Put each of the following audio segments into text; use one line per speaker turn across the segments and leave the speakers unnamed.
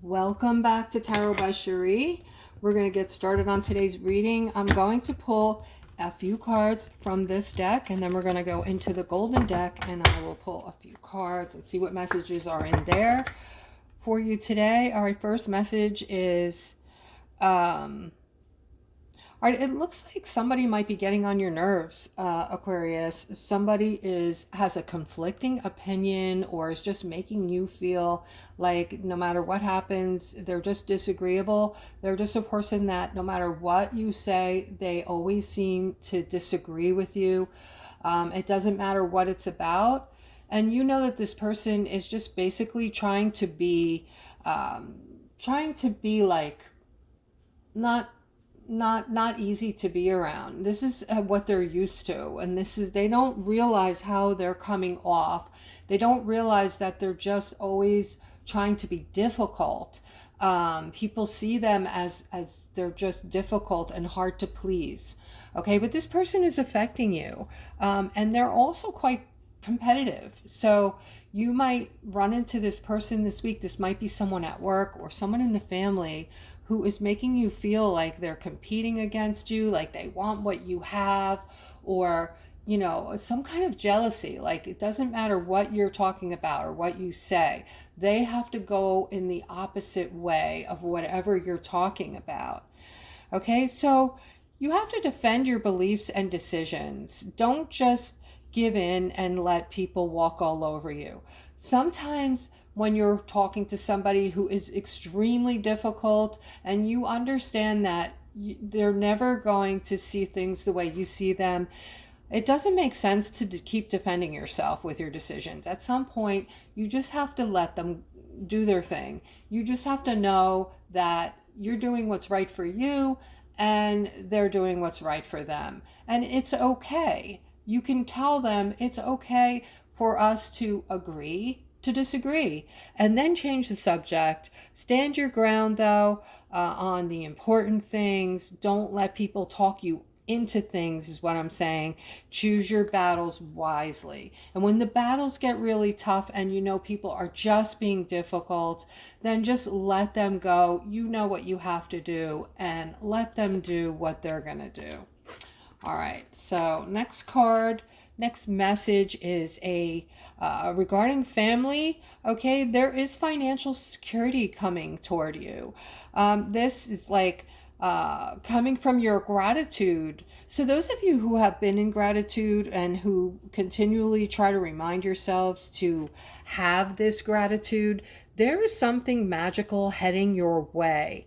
Welcome back to Tarot by Cherie. We're going to get started on today's reading. I'm going to pull a few cards from this deck, and then we're going to go into the golden deck, and I will pull a few cards and see what messages are in there for you today. All right, first message is all right, it looks like somebody might be getting on your nerves, Aquarius. Somebody has a conflicting opinion or is just making you feel like no matter what happens, they're just disagreeable. They're just a person that no matter what you say, they always seem to disagree with you. It doesn't matter what it's about. And you know that this person is just basically trying to be like not easy to be around. This is what they're used to, and they don't realize how they're coming off. They don't realize that they're just always trying to be difficult. People see them as they're just difficult and hard to please. Okay, but this person is affecting you, and they're also quite competitive. So you might run into this person this week. This might be someone at work or someone in the family who is making you feel like they're competing against you, like they want what you have, or some kind of jealousy. Like it doesn't matter what you're talking about or what you say, they have to go in the opposite way of whatever you're talking about. Okay, so you have to defend your beliefs and decisions. Don't just give in and let people walk all over you. Sometimes when you're talking to somebody who is extremely difficult and you understand that they're never going to see things the way you see them, it doesn't make sense to keep defending yourself with your decisions. At some point, you just have to let them do their thing. You just have to know that you're doing what's right for you and they're doing what's right for them. And it's okay. You can tell them it's okay for us to agree to disagree, and then change the subject. Stand your ground, though, on the important things. Don't let people talk you into things, is what I'm saying. Choose your battles wisely. And when the battles get really tough and people are just being difficult, then just let them go. You know what you have to do, and let them do what they're going to do. All right, so next message is regarding family. Okay, there is financial security coming toward you. This is like coming from your gratitude. So those of you who have been in gratitude and who continually try to remind yourselves to have this gratitude, there is something magical heading your way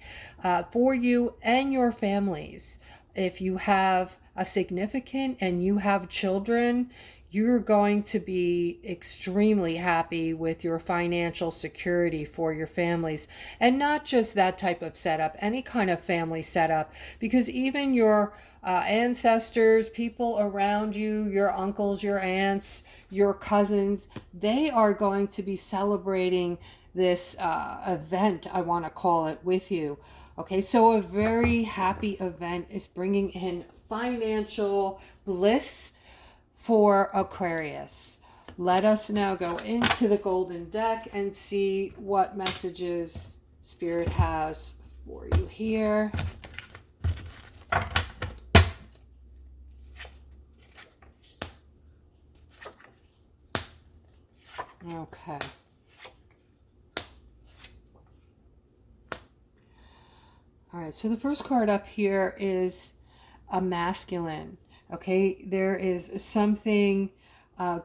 for you and your families. If you have a significant and you have children, you're going to be extremely happy with your financial security for your families. And not just that type of setup, any kind of family setup, because even your ancestors, people around you, your uncles, your aunts, your cousins, they are going to be celebrating this event, I want to call it, with you. Okay, so a very happy event is bringing in financial bliss for Aquarius. Let us now go into the golden deck and see what messages Spirit has for you here. Okay. All right, so the first card up here is a masculine. Okay, there is something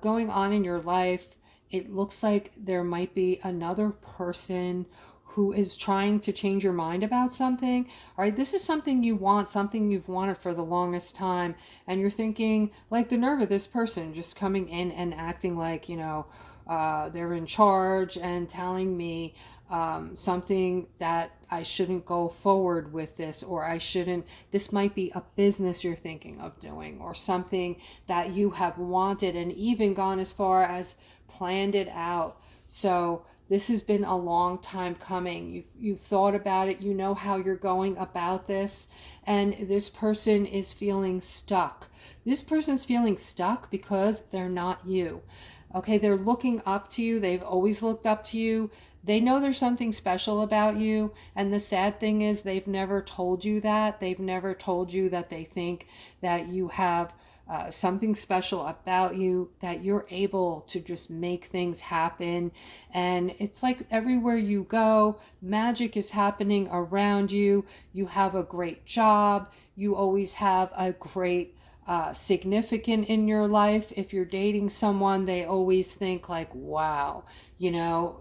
going on in your life. It looks like there might be another person who is trying to change your mind about something. All right, this is something you want, something you've wanted for the longest time, and you're thinking, like the nerve of this person just coming in and acting like, they're in charge and telling me something that I shouldn't go forward with this, or this might be a business you're thinking of doing, or something that you have wanted and even gone as far as planned it out. So this has been a long time coming. You've thought about it. You know how you're going about this, and this person is feeling stuck. This person's feeling stuck because they're not you. Okay, they're looking up to you. They've always looked up to you. They know there's something special about you. And the sad thing is, they've never told you that. They've never told you that they think that you have something special about you, that you're able to just make things happen. And it's like everywhere you go, magic is happening around you. You have a great job. You always have a great significant in your life. If you're dating someone, they always think like, wow, you know,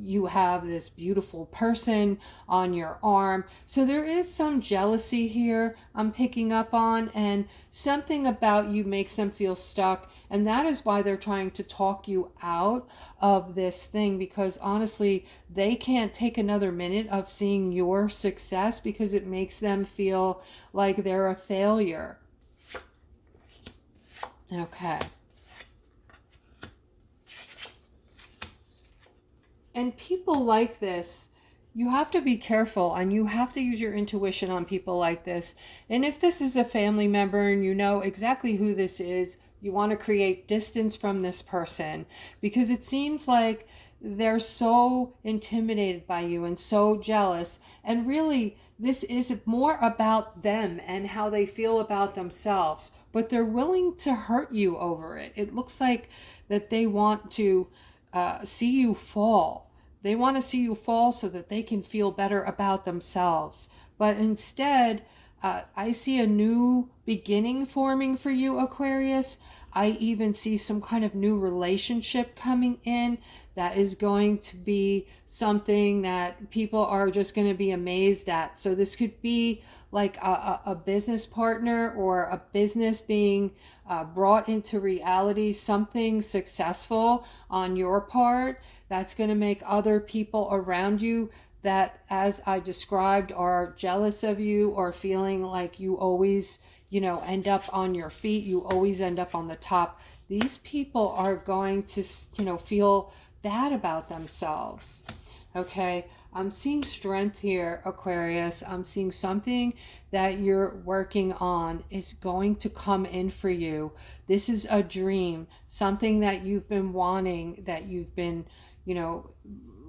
you have this beautiful person on your arm. So there is some jealousy here I'm picking up on, and something about you makes them feel stuck. And that is why they're trying to talk you out of this thing, because honestly, they can't take another minute of seeing your success because it makes them feel like they're a failure. Okay. And people like this, you have to be careful and you have to use your intuition on people like this. And if this is a family member and you know exactly who this is, you want to create distance from this person, because it seems like they're so intimidated by you and so jealous. And really, this is more about them and how they feel about themselves, but they're willing to hurt you over it. It looks like that they want to see you fall. They want to see you fall so that they can feel better about themselves. But instead, I see a new beginning forming for you, Aquarius. I even see some kind of new relationship coming in that is going to be something that people are just going to be amazed at. So this could be like a business partner or a business being brought into reality, something successful on your part that's going to make other people around you that, as I described, are jealous of you or feeling like you always, you know, end up on your feet, you always end up on the top. These people are going to, you know, feel bad about themselves. Okay, I'm seeing strength here, Aquarius. I'm seeing something that you're working on is going to come in for you. This is a dream, something that you've been wanting, that you've been, you know,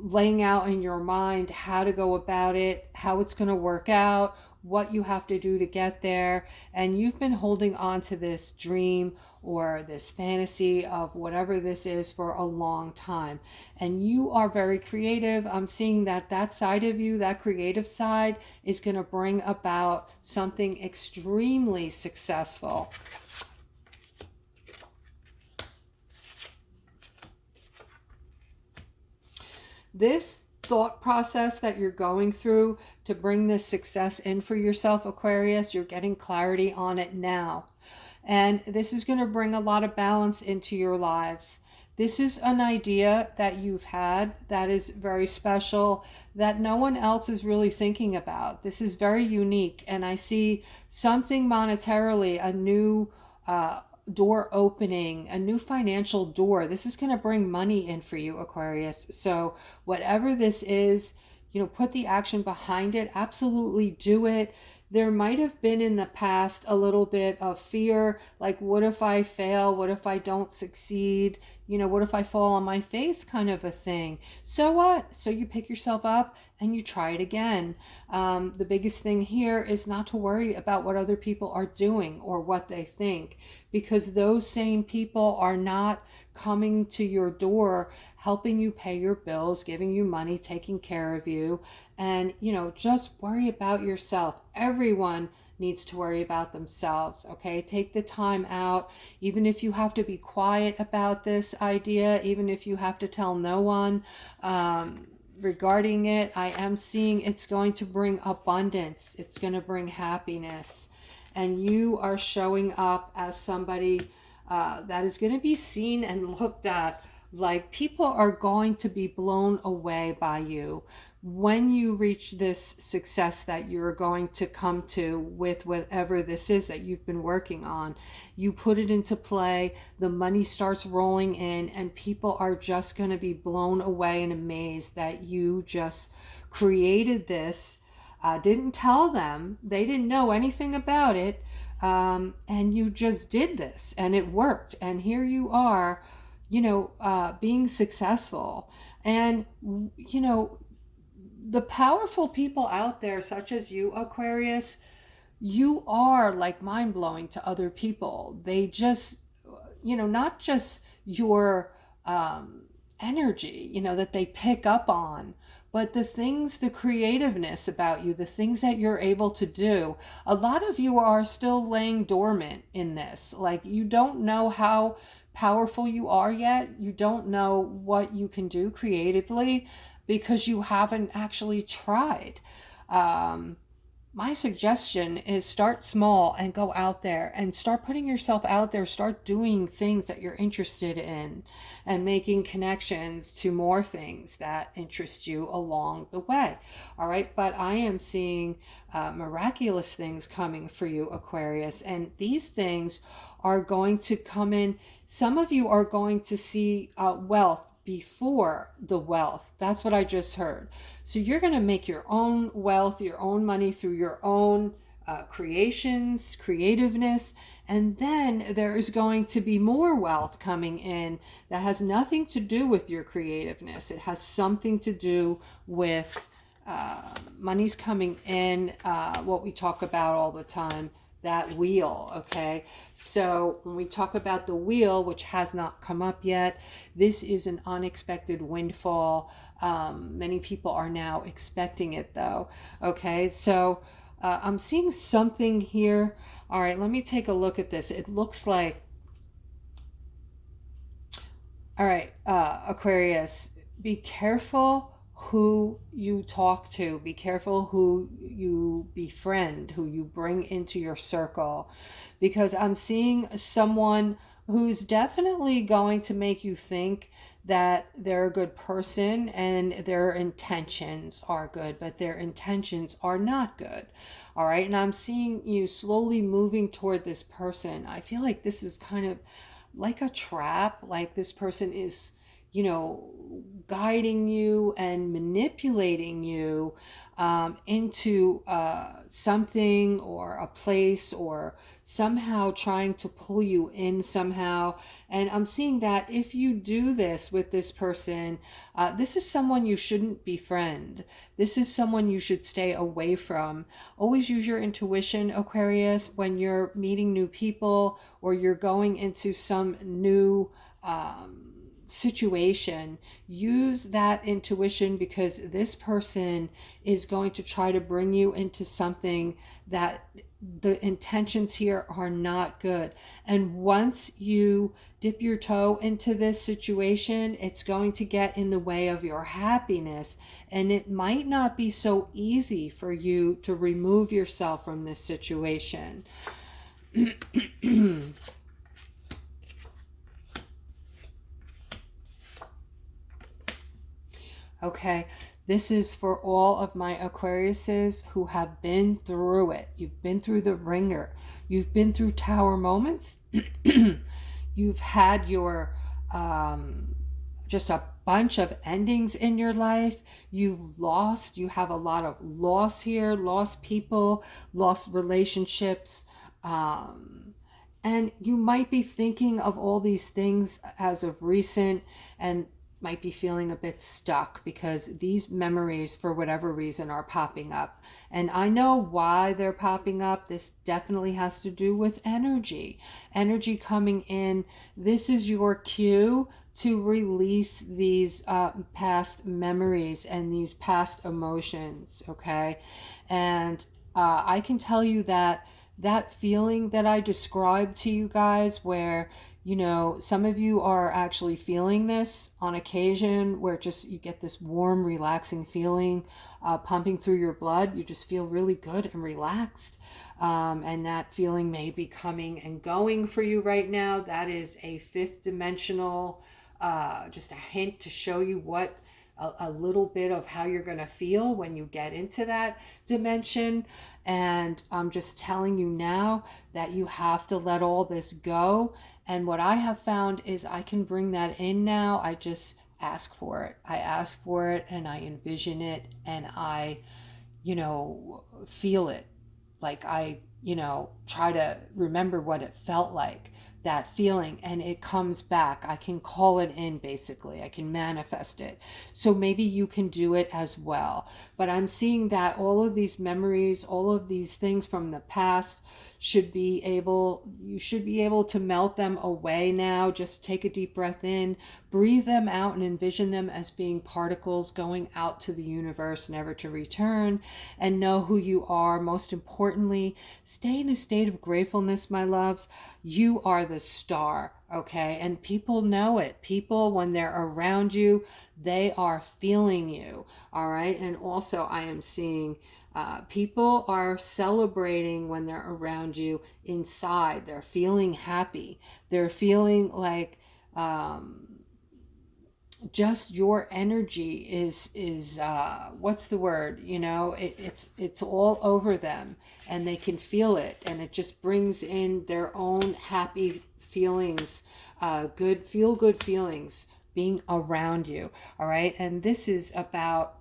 laying out in your mind how to go about it, how it's going to work out, what you have to do to get there. And you've been holding on to this dream or this fantasy of whatever this is for a long time. And you are very creative. I'm seeing that that side of you, that creative side, is going to bring about something extremely successful. This thought process that you're going through to bring this success in for yourself, Aquarius, you're getting clarity on it now. And this is going to bring a lot of balance into your lives. This is an idea that you've had that is very special, that no one else is really thinking about. This is very unique. And I see something monetarily, a new door opening, a new financial door. This is going to bring money in for you, Aquarius. So whatever this is, you know, put the action behind it. Absolutely do it. There might have been in the past a little bit of fear, like, what if I fail? What if I don't succeed? You know, what if I fall on my face, kind of a thing. So what? So you pick yourself up and you try it again. The biggest thing here is not to worry about what other people are doing or what they think, because those same people are not coming to your door, helping you pay your bills, giving you money, taking care of you. And, you know, just worry about yourself. Everyone needs to worry about themselves. Okay, take the time out, even if you have to be quiet about this idea, even if you have to tell no one regarding it. I am seeing it's going to bring abundance. It's going to bring happiness. And you are showing up as somebody that is going to be seen and looked at. Like, people are going to be blown away by you when you reach this success that you're going to come to with whatever this is that you've been working on. You put it into play, the money starts rolling in, and people are just going to be blown away and amazed that you just created this. Didn't tell them, they didn't know anything about it, and you just did this and it worked, and here you are, you know, being successful. And, you know, the powerful people out there, such as you, Aquarius, you are like mind blowing to other people. They just, not just your energy, that they pick up on, but the things, the creativeness about you, the things that you're able to do. A lot of you are still laying dormant in this. Like, you don't know how powerful you are yet. You don't know what you can do creatively because you haven't actually tried. My suggestion is start small and go out there and start putting yourself out there. Start doing things that you're interested in and making connections to more things that interest you along the way. All right. But I am seeing miraculous things coming for you, Aquarius. And these things are going to come in. Some of you are going to see wealth before the wealth. That's what I just heard. So you're going to make your own wealth, your own money through your own creations, creativeness, and then there is going to be more wealth coming in that has nothing to do with your creativeness. It has something to do with money's coming in, what we talk about all the time, that wheel. Okay, so when we talk about the wheel, which has not come up yet, this is an unexpected windfall. Many people are now expecting it though. Okay, so I'm seeing something here. All right, let me take a look at this. It looks like, all right, Aquarius, be careful who you talk to. Be careful who you befriend, who you bring into your circle, because I'm seeing someone who's definitely going to make you think that they're a good person and their intentions are good, but their intentions are not good. All right, and I'm seeing you slowly moving toward this person. I feel like this is kind of like a trap, like this person is, guiding you and manipulating you into something or a place, or somehow trying to pull you in somehow. And I'm seeing that if you do this with this person, this is someone you shouldn't befriend. This is someone you should stay away from. Always use your intuition, Aquarius, when you're meeting new people or you're going into some new situation. Use that intuition, because this person is going to try to bring you into something that the intentions here are not good. And once you dip your toe into this situation, it's going to get in the way of your happiness, and it might not be so easy for you to remove yourself from this situation. Okay, this is for all of my Aquariuses who have been through it. You've been through the ringer. You've been through tower moments. You've had your just a bunch of endings in your life. You have a lot of loss here, lost people, lost relationships. And you might be thinking of all these things as of recent and might be feeling a bit stuck because these memories, for whatever reason, are popping up. And I know why they're popping up. This definitely has to do with energy. Energy coming in. This is your cue to release these past memories and these past emotions, okay? And I can tell you that feeling that I described to you guys, where some of you are actually feeling this on occasion, where just you get this warm, relaxing feeling pumping through your blood. You just feel really good and relaxed. And that feeling may be coming and going for you right now. That is a fifth dimensional, just a hint to show you what a little bit of how you're going to feel when you get into that dimension. And I'm just telling you now that you have to let all this go. And what I have found is I can bring that in now. I just ask for it. I ask for it and I envision it and I, feel it. Like I try to remember what it felt like, that feeling, and it comes back. I can call it in, basically. I can manifest it. So maybe you can do it as well. But I'm seeing that all of these memories, all of these things from the past you should be able to melt them away now. Just take a deep breath in, breathe them out, and envision them as being particles going out to the universe, never to return, and know who you are. Most importantly, stay in a state of gratefulness, my loves. You are the star, okay? And people know it. People, when they're around you, they are feeling you, all right? And also, I am seeing people are celebrating when they're around you inside. They're feeling happy. They're feeling like just your energy is what's the word? It's all over them, and they can feel it, and it just brings in their own happy feelings, good feelings being around you. All right, and this is about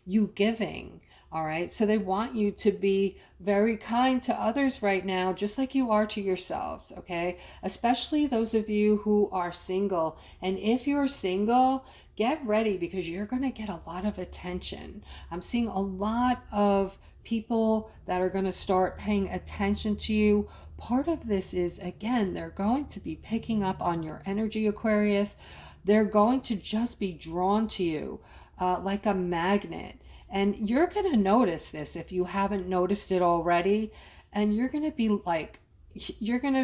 you giving. All right, so they want you to be very kind to others right now, just like you are to yourselves, okay? Especially those of you who are single. And if you're single, get ready, because you're going to get a lot of attention. I'm seeing a lot of people that are going to start paying attention to you. Part of this is, again, they're going to be picking up on your energy, Aquarius. They're going to just be drawn to you like a magnet. And you're going to notice this if you haven't noticed it already. And you're going to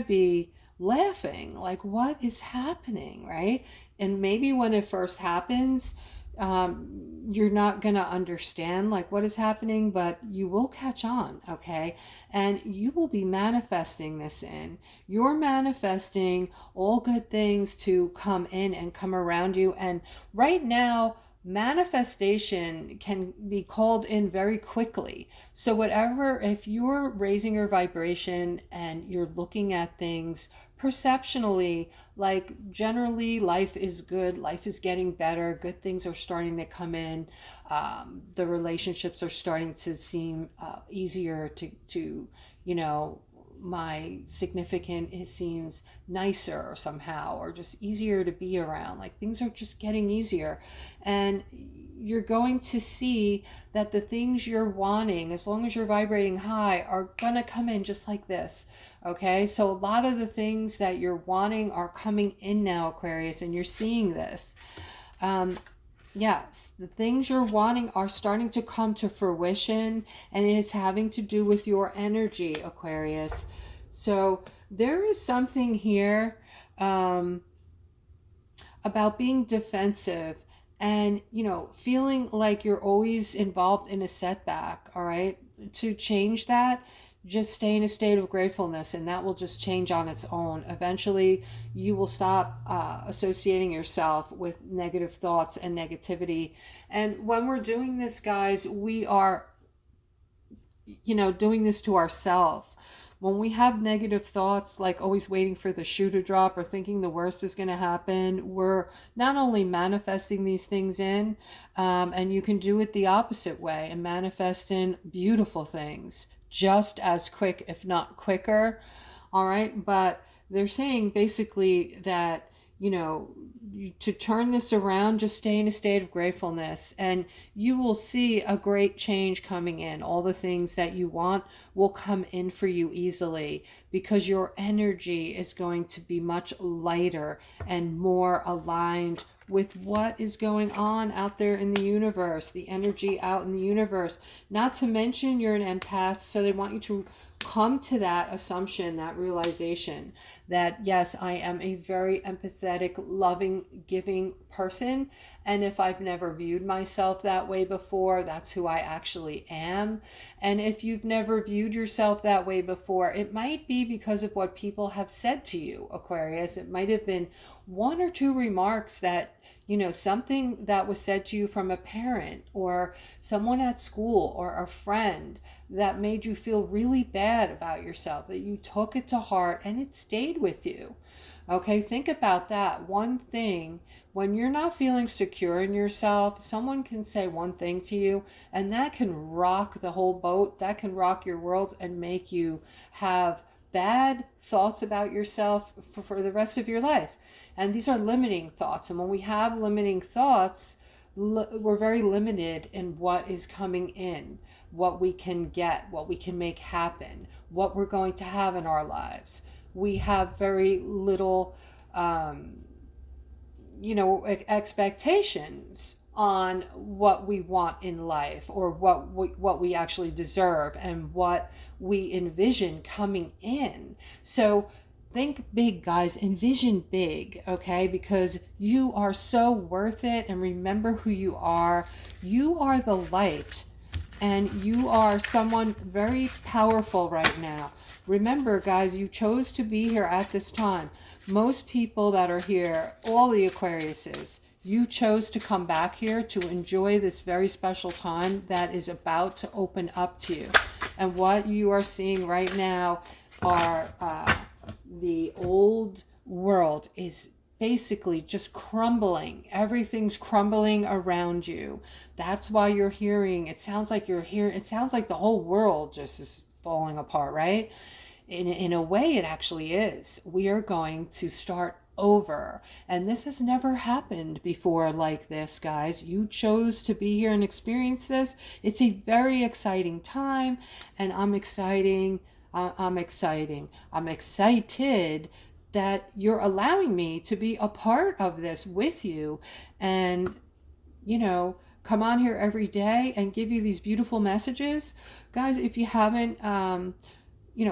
be laughing, like, what is happening, right? And maybe when it first happens, you're not going to understand like what is happening, but you will catch on, okay? And you will be manifesting this in. You're manifesting all good things to come in and come around you. And right now, manifestation can be called in very quickly. So if you're raising your vibration and you're looking at things perceptionally, like generally life is good, life is getting better, good things are starting to come in, the relationships are starting to seem easier to my significant, it seems nicer somehow, or just easier to be around. Like things are just getting easier, and you're going to see that the things you're wanting, as long as you're vibrating high, are gonna come in just like this. Okay, so a lot of the things that you're wanting are coming in now, Aquarius, and you're seeing this. Yes, the things you're wanting are starting to come to fruition, and it is having to do with your energy, Aquarius. So there is something here about being defensive and, feeling like you're always involved in a setback, all right? To change that, just stay in a state of gratefulness, and that will just change on its own. Eventually, you will stop associating yourself with negative thoughts and negativity. And when we're doing this, guys, we are, doing this to ourselves. When we have negative thoughts, like always waiting for the shoe to drop or thinking the worst is going to happen, we're not only manifesting these things in, and you can do it the opposite way and manifest in beautiful things just as quick, if not quicker. All right. But they're saying basically that, to turn this around, just stay in a state of gratefulness, and you will see a great change coming in. All the things that you want will come in for you easily, because your energy is going to be much lighter and more aligned with what is going on out there in the universe, the energy out in the universe. Not to mention you're an empath, so they want you to come to that assumption, that realization that, yes, I am a very empathetic, loving, giving person. And if I've never viewed myself that way before, that's who I actually am. And if you've never viewed yourself that way before, it might be because of what people have said to you, Aquarius. It might have been one or two remarks that You know, something that was said to you from a parent or someone at school or a friend that made you feel really bad about yourself, that you took it to heart and it stayed with you. Okay, think about that. One thing, when you're not feeling secure in yourself, someone can say one thing to you, and that can rock the whole boat. That can rock your world and make you have bad thoughts about yourself for the rest of your life. And these are limiting thoughts. And when we have limiting thoughts, we're very limited in what is coming in, what we can get, what we can make happen, what we're going to have in our lives. We have very little, expectations on what we want in life, or what we actually deserve and what we envision coming in. So think big, guys. Envision big, okay? Because you are so worth it. And remember who you are. You are the light, and you are someone very powerful right now. Remember, guys, you chose to be here at this time. Most people that are here, all the Aquariuses, you chose to come back here to enjoy this very special time that is about to open up to you. And what you are seeing right now are the old world is basically just crumbling. Everything's crumbling around you. That's why you're hearing, it sounds like you're here. It sounds like the whole world just is falling apart, right? In a way, it actually is. We are going to start over. And this has never happened before like this, guys. You chose to be here and experience this. It's a very exciting time, and I'm excited that you're allowing me to be a part of this with you, and come on here every day and give you these beautiful messages. Guys, if you haven't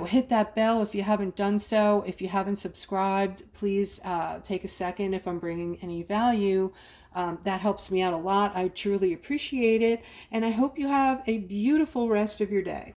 hit that bell if you haven't done so. If you haven't subscribed, please take a second. If I'm bringing any value, that helps me out a lot. I truly appreciate it, and I hope you have a beautiful rest of your day.